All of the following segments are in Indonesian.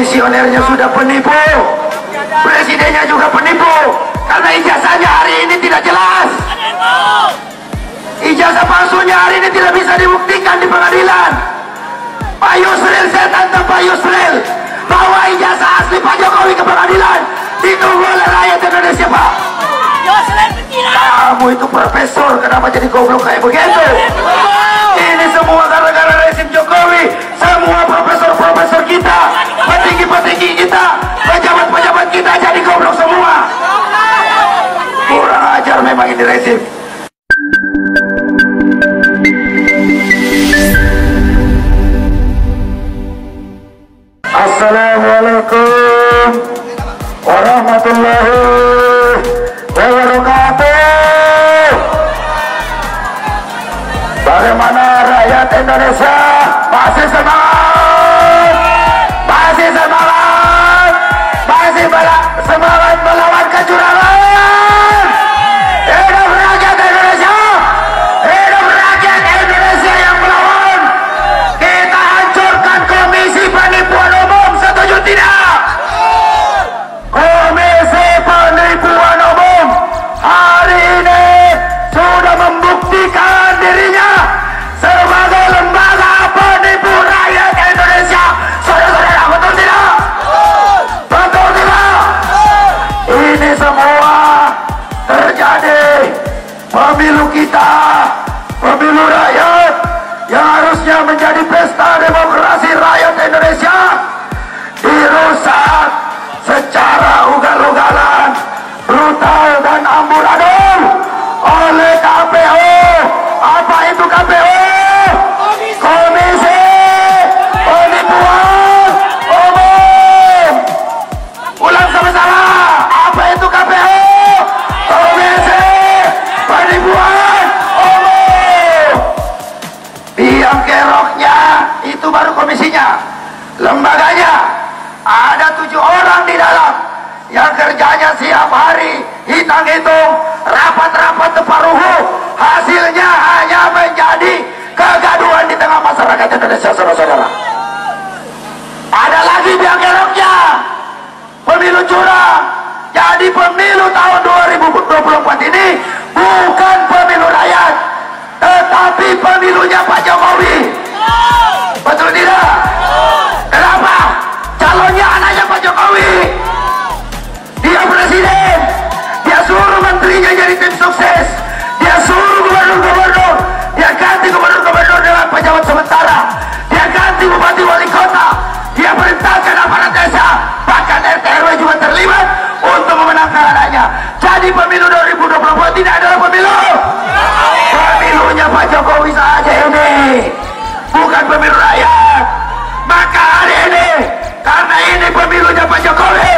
Komisionernya sudah penipu, presidennya juga penipu, karena ijazahnya hari ini tidak jelas. Ijazah palsunya hari ini tidak bisa dibuktikan di pengadilan. Pak Yusril, saya tantang Pak Yusril, bawa ijazah asli Pak Jokowi ke pengadilan, ditunggu oleh rakyat Indonesia. Pak Yusril betina, kamu itu profesor, kenapa jadi goblok kayak begitu? Ini semua gara-gara rezim Jokowi. Semua profesor-profesor kita, petinggi-petinggi kita, pejabat-pejabat kita jadi goblok semua. Kurang ajar memang ini rezim. Assalamualaikum warahmatullahi wabarakatuh. Bagaimana rakyat Indonesia? Masih semangat? Masih semangat? Masih semangat melawan kecurangan? Hidup rakyat Indonesia! Hidup rakyat Indonesia yang melawan! Kita hancurkan Komisi Penipuan Umum, setuju tidak? Komisi Penipuan Umum hari ini sudah membuktikan dirinya sebagai lembaga penipu rakyat Indonesia. Saudara-saudara, betul tidak? Betul tidak? Ini semua terjadi pemilu kita, pemilu rakyat yang harusnya menjadi pesta demokrasi rakyat Indonesia, dirusak secara ugal-ugalan, brutal dan amburadul oleh KPU. Apa itu KPU? Komisi Penipuan Umum. Ulang sama-sama. Apa itu KPU? Komisi Penipuan Umum. Biang keroknya itu baru komisinya. Lembaganya ada 7 orang di dalam yang kerjanya siap hari hitung-hitung, rapat-rapat teparuhu, hasilnya hanya menjadi kegaduhan di tengah masyarakat Indonesia. Saudara-saudara, ada lagi biang keroknya, pemilu curang. Jadi pemilu tahun 2024 ini bukan pemilu rakyat, tetapi pemilunya Pak Jokowi. Betul tidak? Kenapa? Calonnya anaknya Pak Jokowi. Dia presiden, dia suruh menterinya jadi tim sukses, dia suruh gubernur-gubernur, dia ganti gubernur-gubernur dengan pejabat sementara, dia ganti bupati wali kota, dia perintahkan aparat desa, bahkan RT RW juga terlibat untuk memenangkan anaknya. Jadi pemilu 2024 tidak adalah pemilu, pemilunya Pak Jokowi saja ini, bukan pemilu rakyat. Maka hari ini, karena ini pemilunya Pak Jokowi,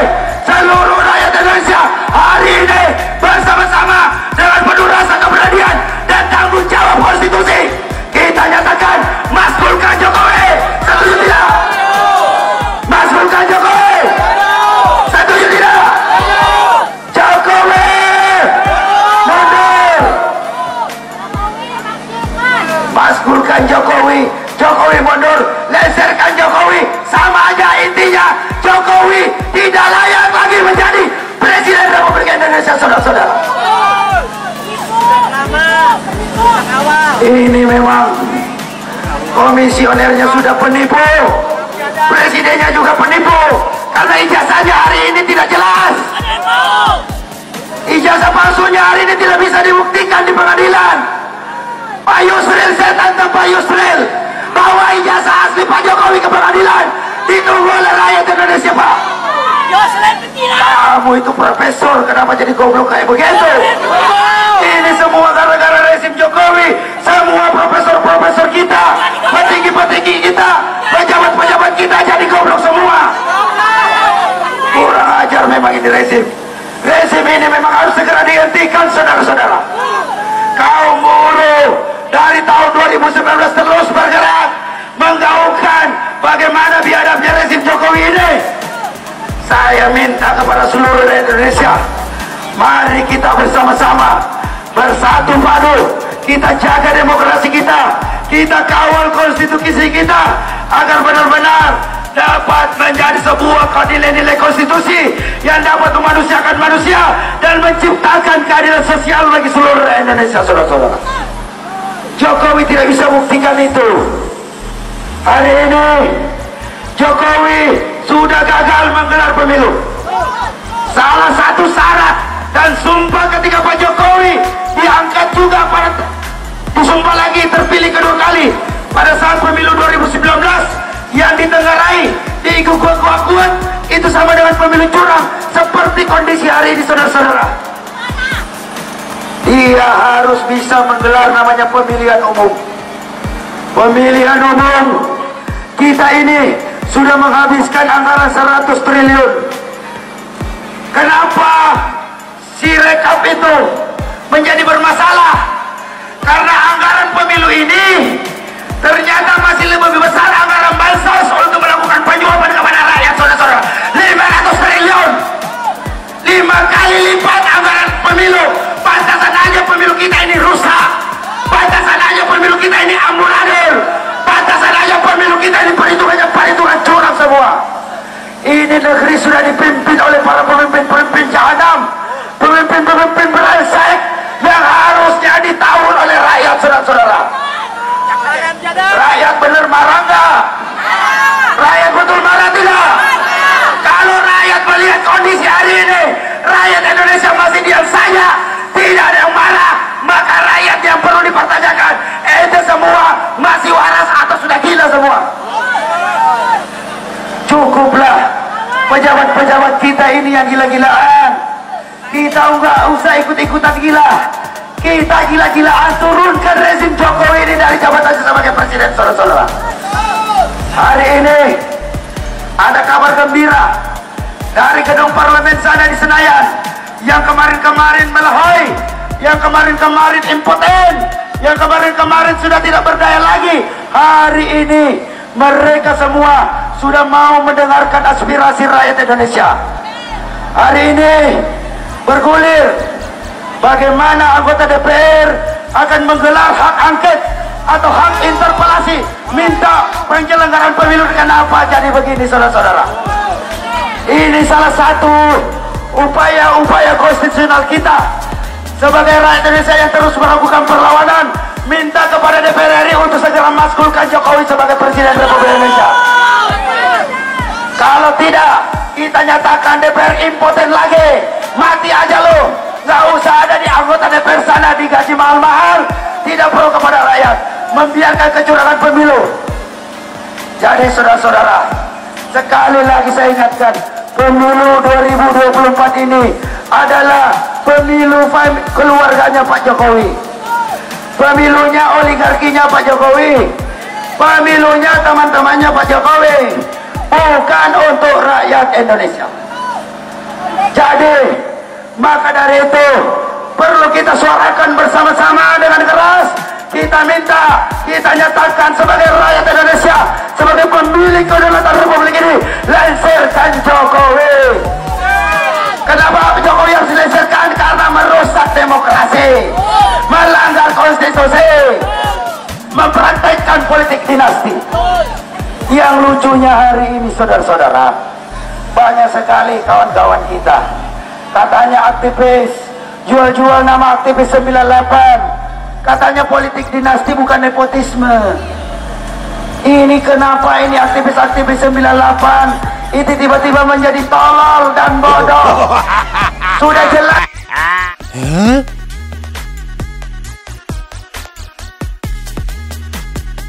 seluruh rakyat Indonesia hari ini bersama-sama dengan penuh rasa keberanian dan tanggung jawab konstitusi, kita nyatakan maskulkan Jokowi. Setuju tidak? Maskulkan Jokowi. Setuju tidak? Jokowi mundur. Maskulkan Jokowi. Jokowi mundur. Leserkan Jokowi. Sama aja intinya, Jokowi tidak layak lagi menjadi Presiden Republik Indonesia. Saudara-saudara, ini memang komisionernya sudah penipu, presidennya juga penipu, karena ijazahnya hari ini tidak jelas. Ijazah palsunya hari ini tidak bisa dibuktikan di pengadilan. Pak Yusril, saya tantang Pak Yusril, bawa ijazah asli Pak Jokowi ke pengadilan, ditunggu oleh rakyat Indonesia. Pak Yusril betina, kamu itu profesor, kenapa jadi goblok kayak begitu? Ini semua gara-gara rezim Jokowi. Semua profesor-profesor kita, petinggi-petinggi kita, pejabat-pejabat kita jadi goblok semua. Kurang ajar memang ini rezim. Rezim ini memang harus segera dihentikan. Saudara-saudara, kaum buruh dari tahun 2019 terus bergerak menggaungkan bagaimana biadabnya rezim Jokowi ini. Saya minta kepada seluruh Indonesia, mari kita bersama-sama bersatu padu, kita jaga demokrasi kita kawal konstitusi kita agar benar-benar dapat menjadi sebuah nilai-nilai konstitusi yang dapat memanusiakan manusia dan menciptakan keadilan sosial bagi seluruh Indonesia, saudara-saudara. Jokowi tidak bisa buktikan itu. Hari ini Jokowi sudah gagal menggelar pemilu. Salah satu syarat dan sumpah ketika Pak Jokowi diangkat juga pada disumpah lagi terpilih kedua kali pada saat pemilu 2019 yang ditenggarai kuat itu sama dengan pemilu curang seperti kondisi hari ini, saudara-saudara. Dia harus bisa menggelar namanya pemilihan umum. Pemilihan umum kita ini sudah menghabiskan anggaran 100 triliun. Kenapa si rekap itu menjadi bermasalah? Karena anggaran pemilu ini ternyata masih lebih besar anggaran bansos untuk melakukan penyuapan kepada rakyat, saudara-saudara. 500 triliun, 5 kali lipat anggaran pemilu. Pantasan aja pemilu kita ini rusak, pantasan aja pemilu kita ini amburadul, pantasan aja pemilu kita ini perhitungan curang semua. Ini negeri sudah dipimpin oleh para pemimpin jahanam, pemimpin brengsek yang harusnya ditahun oleh rakyat, saudara-saudara. Rakyat benar marah enggak? Rakyat betul marah tidak? Kalau rakyat melihat kondisi hari ini, rakyat Indonesia masih diam saja, tidak ada yang marah, maka rakyat yang perlu dipertanyakan, itu semua masih waras atau sudah gila semua? Cukuplah pejabat-pejabat kita ini yang gila-gilaan. Kita enggak usah ikut-ikutan gila. Kita gila-gilaan turunkan rezim Jokowi ini dari jabatannya sebagai presiden, saudara-saudara. Hari ini ada kabar gembira dari gedung parlemen sana di Senayan, yang kemarin-kemarin melehoi, yang kemarin-kemarin impoten, yang kemarin-kemarin sudah tidak berdaya lagi. Hari ini mereka semua sudah mau mendengarkan aspirasi rakyat Indonesia. Hari ini bergulir bagaimana anggota DPR akan menggelar hak angket atau hak interpelasi, minta penyelenggaraan pemilu dengan apa. Jadi begini, saudara-saudara, ini salah satu upaya-upaya konstitusional kita sebagai rakyat Indonesia yang terus melakukan perlawanan, minta kepada DPR RI untuk segera maskulkan Jokowi sebagai Presiden Republik Indonesia. Kalau tidak, kita nyatakan DPR impoten lagi, mati aja lo. Nggak usah ada di anggota DPR sana digaji mahal-mahal, tidak perlu kepada rakyat, membiarkan kecurangan pemilu. Jadi saudara-saudara, sekali lagi saya ingatkan, pemilu 2024 ini adalah pemilu keluarganya Pak Jokowi, pemilunya oligarkinya Pak Jokowi, pemilunya teman-temannya Pak Jokowi, bukan untuk rakyat Indonesia. Jadi maka dari itu perlu kita suarakan bersama-sama dengan keras. Kita minta, kita nyatakan sebagai rakyat Indonesia, sebagai pemilik kedaulatan Republik ini, lengserkan Jokowi. Kenapa Jokowi harus dilengserkan? Karena merusak demokrasi, melanggar konstitusi, mempraktekkan politik dinasti. Yang lucunya hari ini, saudara-saudara, banyak sekali kawan-kawan kita katanya aktivis, jual-jual nama aktivis 98, katanya politik dinasti bukan nepotisme. Ini kenapa ini aktivis-aktivis 98 itu tiba-tiba menjadi tolol dan bodoh? Sudah jelas